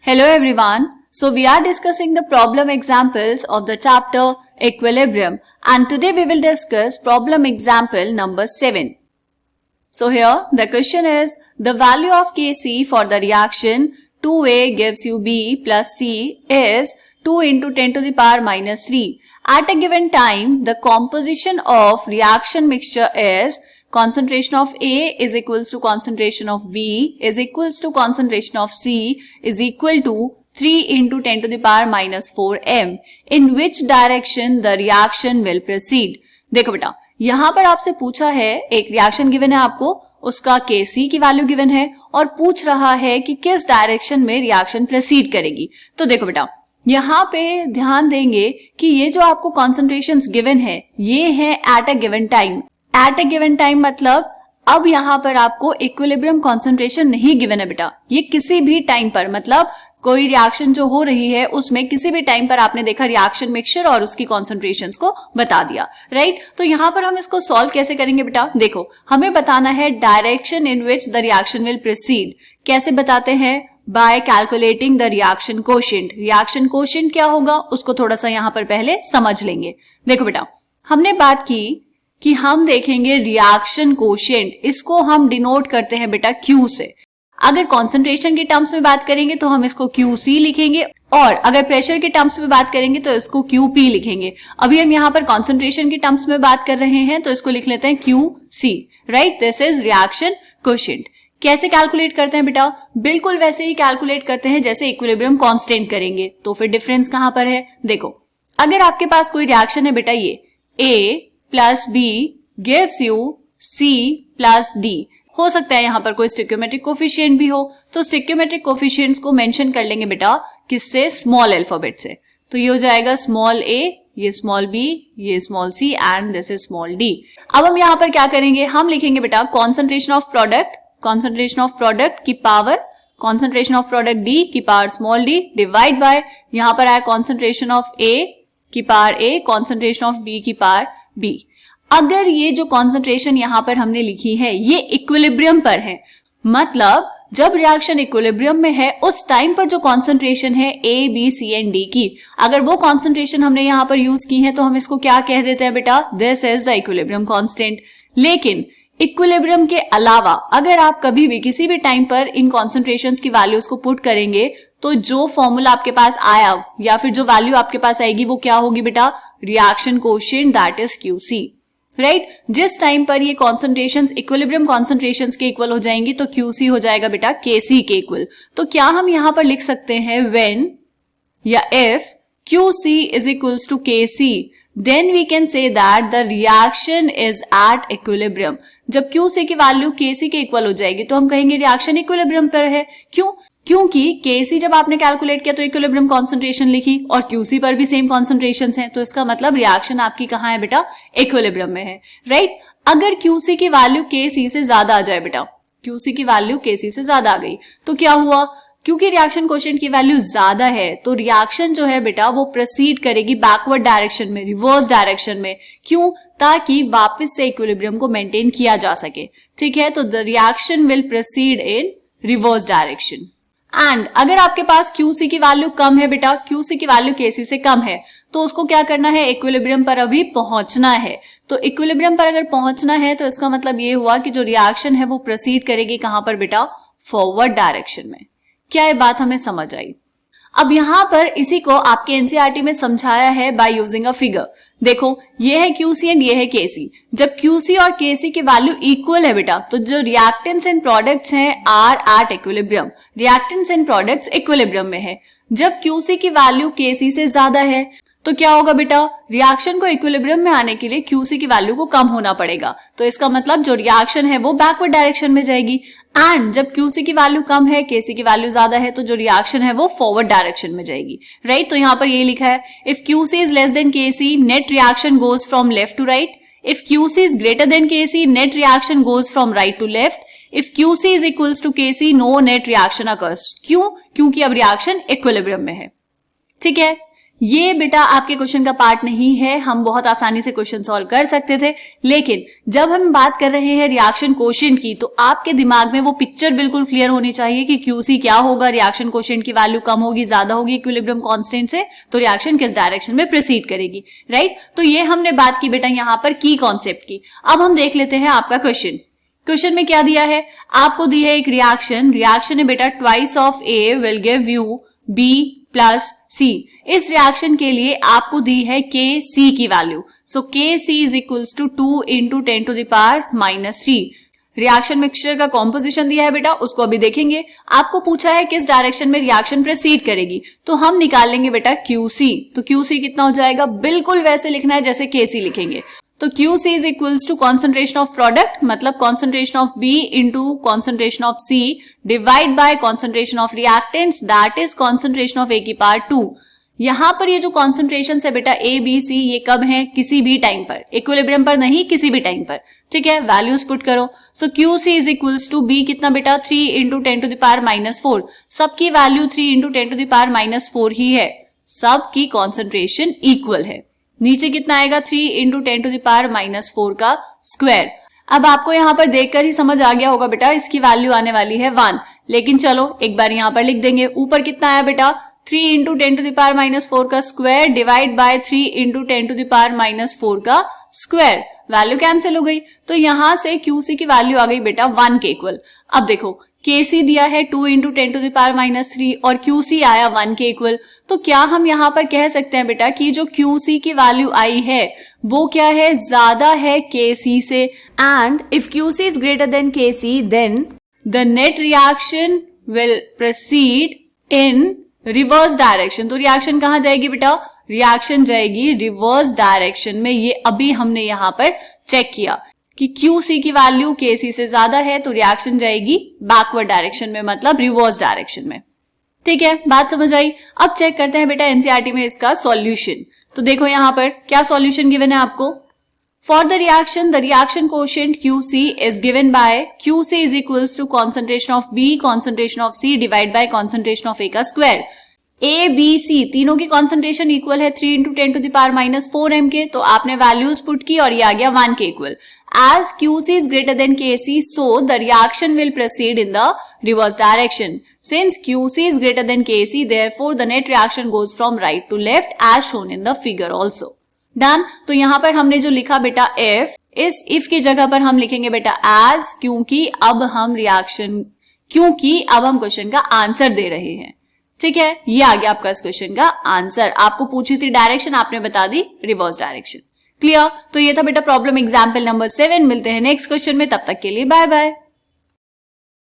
Hello everyone. So we are discussing the problem examples of the chapter Equilibrium, and today we will discuss problem example number 7. So here the question is the value of Kc for the reaction 2A gives you B plus C is 2 into 10 to the power minus 3. At a given time the composition of reaction mixture is concentration of A is equals to concentration of B is equals to concentration of C is equal to 3 into 10 to the power minus 4 m. In which direction the reaction will proceed? देखो बेटा, यहाँ पर आपसे पूछा है, एक reaction given है आपको, उसका Kc की वैल्यू गिवन है और पूछ रहा है कि किस डायरेक्शन में रिएक्शन प्रोसीड करेगी. तो देखो बेटा, यहाँ पे ध्यान देंगे कि ये जो आपको कॉन्सेंट्रेशंस गिवन है ये है at a given time. At a given time मतलब अब यहाँ पर आपको इक्विलिब्रियम कॉन्सेंट्रेशन नहीं गिवन है बेटा, ये किसी भी टाइम पर, मतलब कोई रिएक्शन जो हो रही है उसमें किसी भी टाइम पर आपने देखा रिएक्शन मिक्सचर और उसकी कॉन्सेंट्रेशंस को बता दिया, राइट. तो यहाँ पर हम इसको सॉल्व कैसे करेंगे बेटा? देखो, हमें बताना है direction in which the reaction will proceed. कैसे बताते हैं? Bye calculating the reaction quotient. Reaction quotient क्या होगा उसको थोड़ा सा यहाँ पर पहले समझ लेंगे. देखो बेटा, हमने बात की कि हम देखेंगे रिएक्शन कोशिएंट, इसको हम डिनोट करते हैं बेटा Q से. अगर कॉन्सेंट्रेशन के टर्म्स में बात करेंगे तो हम इसको QC लिखेंगे और अगर प्रेशर के टर्म्स में बात करेंगे तो इसको QP लिखेंगे. अभी हम यहाँ पर कॉन्सेंट्रेशन के टर्म्स में बात कर रहे हैं तो इसको लिख लेते हैं QC, right. This is reaction quotient. कैसे कैलकुलेट करते हैं बेटा? बिल्कुल वैसे ही कैलकुलेट करते हैं जैसे इक्विलिब्रियम कांस्टेंट करेंगे. तो फिर डिफरेंस कहां पर है? देखो, अगर आपके पास कोई रिएक्शन है बेटा, ये A plus B gives you C plus D, हो सकता है यहाँ पर कोई स्टोइकियोमेट्रिक कोफिशिएंट भी हो, तो स्टोइकियोमेट्रिक कोफिशिएंट्स को मेंशन कर लेंगे बेटा किससे? स्मॉल अल्फाबेट से. तो ये हो जाएगा स्मॉल a, ये स्मॉल b, ये small c and this is small d. अब हम यहाँ पर क्या करेंगे? हम लिखेंगे बेटा कॉन्सेंट्रेशन ऑफ प्रोडक्ट की power concentration of product d की power small d divide by यहाँ पर आया कॉन्सेंट्रेशन ऑफ a की power a, concentration of b की पावर b. अगर ये जो कॉन्सेंट्रेशन यहाँ पर हमने लिखी है ये इक्विलिब्रियम पर है, मतलब जब रिएक्शन इक्विलिब्रियम में है उस टाइम पर जो कॉन्सेंट्रेशन है A, B, C and D की, अगर वो कॉन्सेंट्रेशन हमने यहाँ पर यूज की है तो हम इसको क्या कह देते हैं बेटा? This is the equilibrium constant. लेकिन इक्विलिब्रियम के अलावा अगर आप कभी भी किसी भी टाइम पर इन कॉन्सेंट्रेशंस की वैल्यूज को पुट करेंगे तो जो फॉर्मूला आपके पास आया या फिर जो वैल्यू आपके पास आएगी वो क्या होगी बेटा? Reaction quotient, that is QC, right. जिस टाइम पर ये कॉन्सेंट्रेशंस इक्विलिब्रियम कॉन्सेंट्रेशंस के इक्वल हो जाएंगी तो QC हो जाएगा बेटा KC के इक्वल. तो क्या हम यहां पर लिख सकते हैं व्हेन या if QC is equals to KC, then we can say that the reaction is at equilibrium. जब QC की वैल्यू KC के इक्वल हो जाएगी तो हम कहेंगे रिएक्शन इक्विलिब्रियम पर है. क्यों? क्योंकि Kc जब आपने कैलकुलेट किया तो इक्विलिब्रियम कॉन्सेंट्रेशन लिखी और QC पर भी सेम कॉन्सेंट्रेशंस हैं, तो इसका मतलब रिएक्शन आपकी कहाँ है बेटा? इक्विलिब्रियम में है, राइट. अगर QC की वैल्यू KC से ज्यादा आ जाए बेटा, QC की वैल्यू KC से ज्यादा आ गई तो क्या हुआ? क्योंकि रिएक्शन कोशिएंट की वैल्यू ज्यादा है तो रिएक्शन जो है बेटा वो प्रोसीड करेगी बैकवर्ड डायरेक्शन में, रिवर्स डायरेक्शन में. क्यों? ताकि वापस से इक्विलिब्रियम को मेंटेन किया जा सके, ठीक है. तो the reaction will proceed in reverse direction. And अगर आपके पास QC की वैल्यू कम है बेटा, QC की वैल्यू KC से कम है, तो उसको क्या करना है? इक्विलिब्रियम पर अभी पहुंचना है. तो इक्विलिब्रियम पर अगर पहुंचना है तो इसका मतलब ये हुआ कि जो रिएक्शन है वो प्रोसीड करेगी कहां पर बेटा? फॉरवर्ड डायरेक्शन में. क्या ये बात हमें समझ आई? अब यहाँ पर इसी को आपके एनसीईआरटी में समझाया है बाय यूजिंग अ फिगर. देखो, ये है QC एंड ये है KC. जब QC और KC की वैल्यू इक्वल है बेटा तो जो रिएक्टेंट्स एंड प्रोडक्ट्स हैं are at equilibrium. Reactants and products equilibrium में है. जब QC की वैल्यू KC से ज्यादा है तो क्या होगा बेटा? रिएक्शन को इक्विलिब्रियम में आने के लिए QC की वैल्यू को कम होना पड़ेगा. तो इसका मतलब जो रिएक्शन है वो बैकवर्ड डायरेक्शन में जाएगी. एंड जब QC की वैल्यू कम है, KC की वैल्यू ज्यादा है, तो जो रिएक्शन है वो फॉरवर्ड डायरेक्शन में जाएगी, राइट. तो यहाँ पर ये लिखा है if QC is less than KC net reaction goes from left to right. If QC is greater than KC net reaction goes from right to left. If QC is equals to KC no net reaction occurs. क्यों? क्योंकि अब reaction equilibrium में है, ठीक है. ये बेटा आपके क्वेश्चन का पार्ट नहीं है, हम बहुत आसानी से क्वेश्चन सॉल्व कर सकते थे, लेकिन जब हम बात कर रहे हैं रिएक्शन कोएफिशिएंट की तो आपके दिमाग में वो पिक्चर बिल्कुल क्लियर होनी चाहिए कि क्यूसी क्या होगा, रिएक्शन कोएफिशिएंट की वैल्यू कम होगी, ज्यादा होगी इक्विलिब्रियम कांस्टेंट से, तो रिएक्शन किस डायरेक्शन में प्रोसीड करेगी, राइट। तो ये हमने बात की बेटा यहाँ पर की कॉन्सेप्ट की। अब हम देख लेते हैं आपका क्वेश्चन में क्या दिया है। आपको दी है एक रिएक्शन है बेटा twice of A will give you B plus C. इस रिएक्शन के लिए आपको दी है के सी की value. So K C is equals to 2 into 10 to the power -3। Reaction mixture का कॉम्पोजिशन दिया है बेटा, उसको अभी देखेंगे। आपको पूछा है किस डायरेक्शन में रिएक्शन प्रोसीड करेगी, तो हम निकाल लेंगे बेटा क्यूसी। तो क्यूसी कितना हो जाएगा, बिल्कुल वैसे लिखना है जैसे केसी लिखेंगे। तो QC is equals to concentration of product, मतलब concentration of B into concentration of C divide by concentration of reactants, that is concentration of A की पावर 2। यहां पर ये जो कॉन्सेंट्रेशन है बेटा A, B, C, ये कब है, किसी भी टाइम पर, इक्विलिब्रियम पर नहीं, किसी भी टाइम पर, ठीक है। वैल्यूज पुट करो। So QC is equals to B कितना बेटा 3 इंटू 10 टू द पावर -4। सबकी value 3 into 10 to the power -4 ही है, सबकी कॉन्सेंट्रेशन इक्वल है। नीचे कितना आएगा 3 इंटू 10 टू द पावर -4 का स्क्वायर। अब आपको यहाँ पर देखकर ही समझ आ गया होगा बेटा इसकी वैल्यू आने वाली है 1, लेकिन चलो एक बार यहाँ पर लिख देंगे। ऊपर कितना आया बेटा 3 इंटू 10 टू द पावर -4 का square divide by 3 into 10 to the power -4 का स्क्वायर। वैल्यू कैंसिल हो गई, तो यहां से QC की वैल्यू आ गई बेटा 1 के इक्वल। अब देखो KC दिया है 2 इंटू 10 टू द पावर -3 और QC आया 1 के इक्वल। तो क्या हम यहाँ पर कह सकते हैं बेटा कि जो QC की वैल्यू आई है वो क्या है, ज्यादा है KC से। And if QC is greater than KC then the net reaction will proceed in reverse direction. तो रिएक्शन कहां जाएगी बेटा, रिएक्शन जाएगी रिवर्स डायरेक्शन में। ये अभी हमने यहां पर चेक किया कि QC की वैल्यू KC से ज्यादा है, तो रिएक्शन जाएगी बैकवर्ड डायरेक्शन में, मतलब रिवर्स डायरेक्शन में। ठीक है, बात समझ आई। अब चेक करते हैं बेटा एनसीईआरटी में इसका सॉल्यूशन। तो देखो यहां पर क्या सॉल्यूशन गिवन है आपको। For the reaction coefficient QC is given by QC is equals to concentration of B concentration of C divide by concentration of A का स्क्वायर। A, B, C तीनों की कॉन्सेंट्रेशन इक्वल है 3 into 10 to the power -4 m के, तो आपने values put की और ये आ गया 1 के equal. As QC is greater than KC, so the reaction will proceed in the reverse direction. Since QC is greater than KC, therefore the net reaction goes from right to left as shown in the figure also. Done? तो यहाँ पर हमने जो लिखा बेटा if, इस if की जगह पर हम लिखेंगे बेटा as, क्योंकि अब हम क्वेश्चन का आंसर दे रहे हैं। ठीक है, ये आ गया आपका इस क्वेश्चन का आंसर। आपको पूछी थी डायरेक्शन, आपने बता दी रिवर्स डायरेक्शन। क्लियर? तो ये था बेटा प्रॉब्लम एग्जाम्पल नंबर 7। मिलते हैं नेक्स्ट क्वेश्चन में, तब तक के लिए बाय बाय।